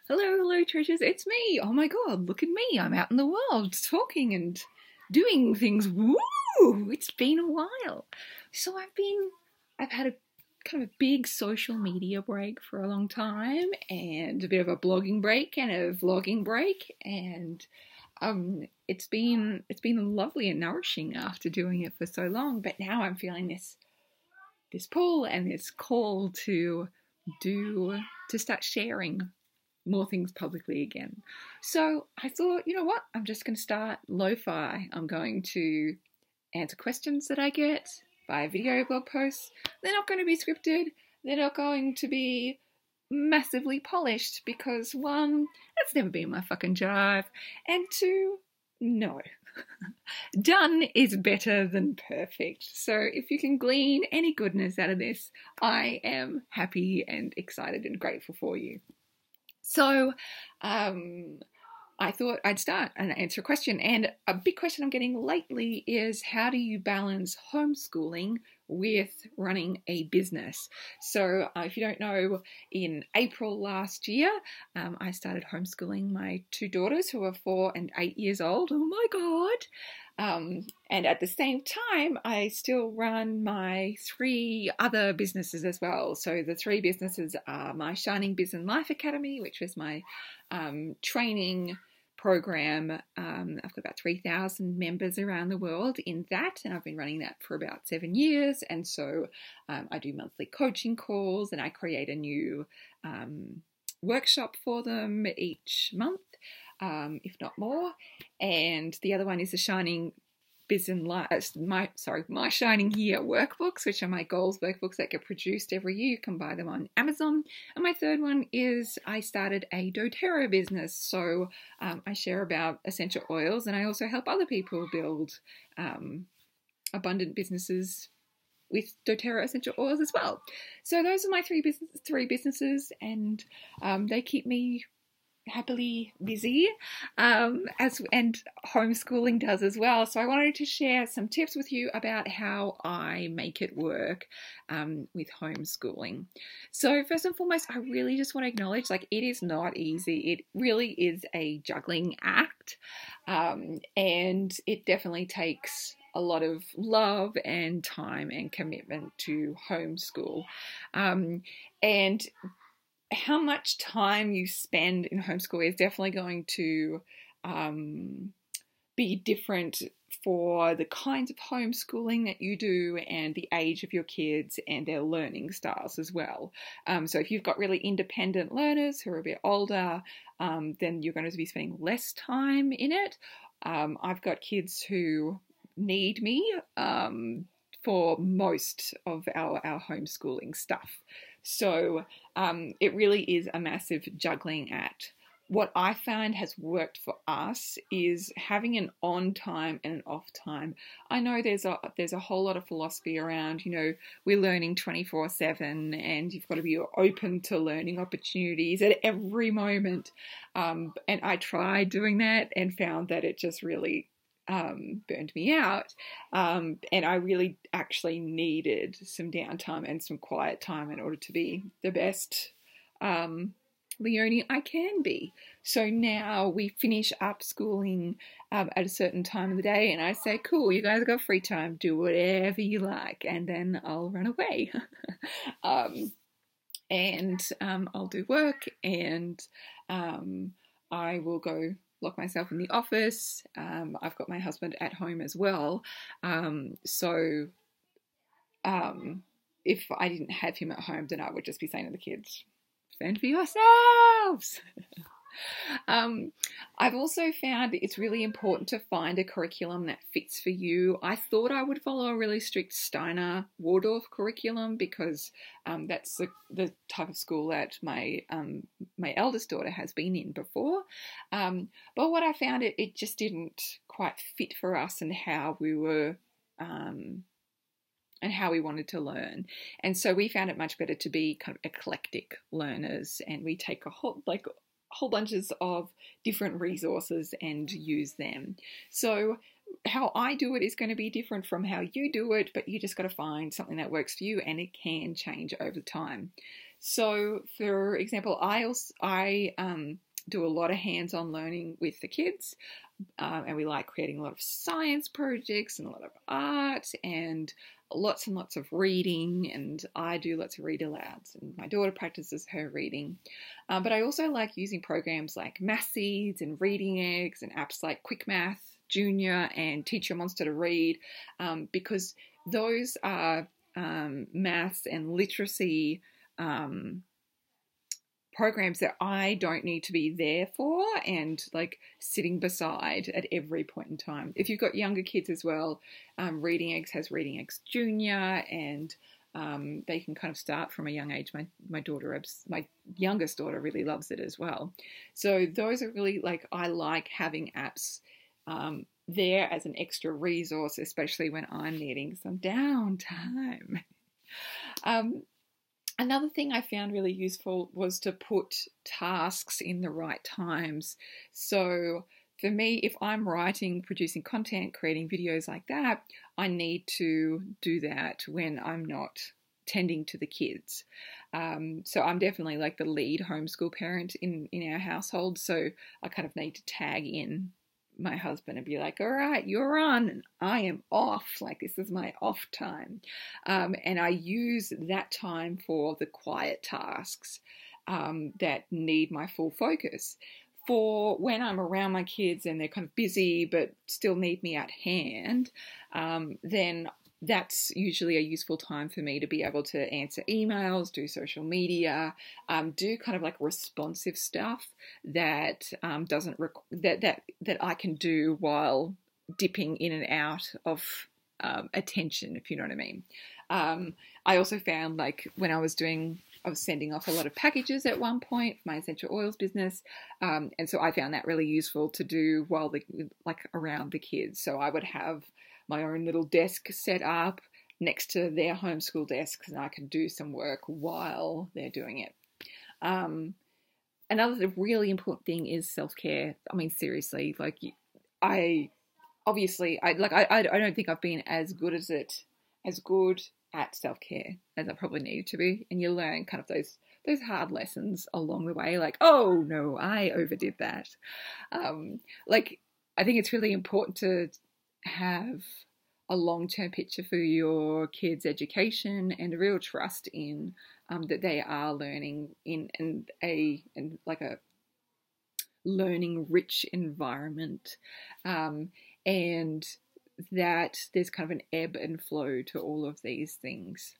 Hello, hello, treasures. It's me. Oh my god, look at me. I'm out in the world talking and doing things. Woo! It's been a while. So I've had a kind of a big social media break for a long time and a bit of a blogging break and a vlogging break, and it's been lovely and nourishing after doing it for so long. But now I'm feeling this pull and this call do to start sharing more things publicly again. So I thought, you know what? I'm just going to start lo-fi. I'm going to answer questions that I get via video blog posts. They're not going to be scripted. They're not going to be massively polished because one, that's never been my fucking jive, and two, no. Done is better than perfect. So if you can glean any goodness out of this, I am happy and excited and grateful for you. So I thought I'd start and answer a question. And a big question I'm getting lately is, how do you balance homeschooling with running a business? So if you don't know, in April last year, I started homeschooling my two daughters who are 4 and 8 years old. Oh my God. And at the same time, I still run my 3 other businesses as well. So the 3 businesses are my Shining Business Life Academy, which was my training program. I've got about 3,000 members around the world in that, and I've been running that for about 7 years. And so I do monthly coaching calls, and I create a new workshop for them each month, if not more. And the other one is the Shining Business Life, my Shining Year workbooks, which are my goals workbooks that get produced every year. You can buy them on Amazon. And my third one is I started a doTERRA business. So I share about essential oils, and I also help other people build abundant businesses with doTERRA essential oils as well. So those are my three businesses, and they keep me happily busy, and homeschooling does as well. So I wanted to share some tips with you about how I make it work with homeschooling. So first and foremost, I really just want to acknowledge, like, it is not easy. It really is a juggling act, and it definitely takes a lot of love and time and commitment to homeschool. And how much time you spend in homeschool is definitely going to be different for the kinds of homeschooling that you do and the age of your kids and their learning styles as well. So if you've got really independent learners who are a bit older, then you're going to be spending less time in it. I've got kids who need me for most of our homeschooling stuff. So it really is a massive juggling act. What I find has worked for us is having an on time and an off time. I know there's a whole lot of philosophy around, we're learning 24/7, and you've got to be open to learning opportunities at every moment. And I tried doing that and found that it just really burned me out, and I really actually needed some downtime and some quiet time in order to be the best Leonie I can be. So now we finish up schooling at a certain time of the day, and I say, cool, you guys have got free time, do whatever you like, and then I'll run away. And I'll do work, and I will go lock myself in the office. I've got my husband at home as well. So if I didn't have him at home, then I would just be saying to the kids, fend for yourselves. I've also found that it's really important to find a curriculum that fits for you. I thought I would follow a really strict Steiner Waldorf curriculum because that's the type of school that my eldest daughter has been in before. But what I found, it just didn't quite fit for us and how we were and how we wanted to learn. And so we found it much better to be kind of eclectic learners, and we take a whole bunches of different resources and use them. So how I do it is going to be different from how you do it, but you just got to find something that works for you, and it can change over time. So, for example, I do a lot of hands-on learning with the kids, and we like creating a lot of science projects and a lot of art and lots of reading, and I do lots of read alouds, and my daughter practices her reading. But I also like using programs like Math Seeds and Reading Eggs and apps like Quick Math Junior and Teach Your Monster to Read, because those are maths and literacy programs that I don't need to be there for and like sitting beside at every point in time. If you've got younger kids as well, Reading Eggs has Reading Eggs Junior, and they can kind of start from a young age. My youngest daughter really loves it as well. So those are really like, I like having apps there as an extra resource, especially when I'm needing some downtime. Another thing I found really useful was to put tasks in the right times. So for me, if I'm writing, producing content, creating videos like that, I need to do that when I'm not tending to the kids. So I'm definitely like the lead homeschool parent in our household. So I kind of need to tag in my husband and be like, all right, you're on and I am off. Like, this is my off time. And I use that time for the quiet tasks that need my full focus. For when I'm around my kids and they're kind of busy but still need me at hand, then that's usually a useful time for me to be able to answer emails, do social media, do kind of like responsive stuff that that I can do while dipping in and out of attention, if you know what I mean. I also found, like, when I was sending off a lot of packages at one point for my essential oils business, and so I found that really useful to do while around the kids. So I would have my own little desk set up next to their homeschool desks, and I can do some work while they're doing it. Another really important thing is self-care. I mean, seriously, like, I don't think I've been as good at self-care as I probably needed to be. And you learn kind of those hard lessons along the way, like, oh no, I overdid that. I think it's really important to have a long-term picture for your kids' education and a real trust in that they are learning in a learning rich environment, and that there's kind of an ebb and flow to all of these things.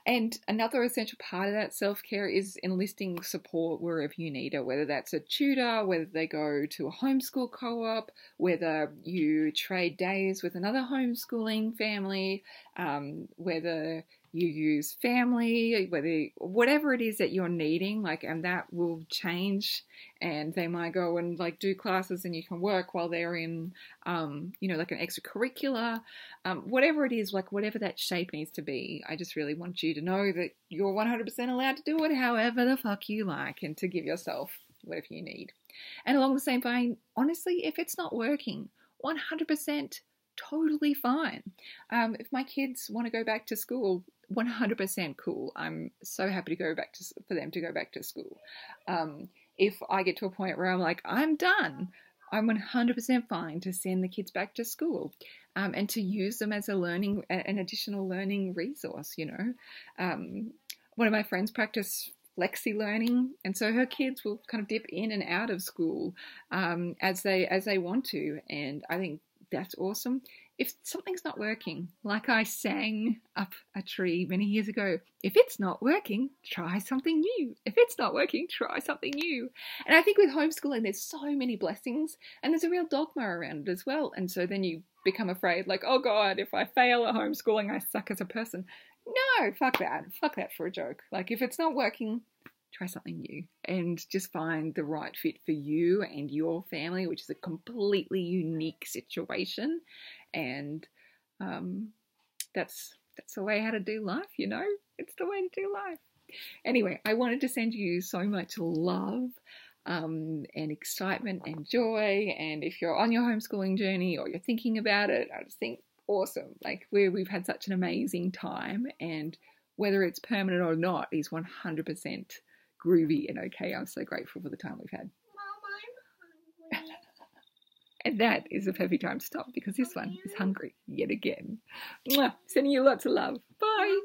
And another essential part of that self-care is enlisting support wherever you need it, whether that's a tutor, whether they go to a homeschool co-op, whether you trade days with another homeschooling family, whether you use family, whatever it is that you're needing, like, and that will change, and they might go and like do classes and you can work while they're in, like an extracurricular, whatever it is, like whatever that shape needs to be. I just really want you to know that you're 100% allowed to do it however the fuck you like, and to give yourself whatever you need. And along the same vein, honestly, if it's not working, 100% totally fine. If my kids want to go back to school, 100% cool. I'm so happy to for them to go back to school. If I get to a point where I'm like, I'm done, I'm 100% fine to send the kids back to school, and to use them as an additional learning resource. One of my friends practice flexi learning, and so her kids will kind of dip in and out of school as they want to, and I think that's awesome. If something's not working, like I sang up a tree many years ago, if it's not working, try something new. If it's not working, try something new. And I think with homeschooling, there's so many blessings, and there's a real dogma around it as well. And so then you become afraid, like, oh God, if I fail at homeschooling, I suck as a person. No, fuck that. Fuck that for a joke. Like, if it's not working, try something new and just find the right fit for you and your family, which is a completely unique situation. And that's the way how to do life, It's the way to do life. Anyway, I wanted to send you so much love and excitement and joy. And if you're on your homeschooling journey or you're thinking about it, I just think awesome. Like, we've had such an amazing time, and whether it's permanent or not, is 100% groovy and okay. I'm so grateful for the time we've had. Mom, I'm hungry. And that is the perfect time to stop because this one is hungry yet again. Mwah! Sending you lots of love. Bye.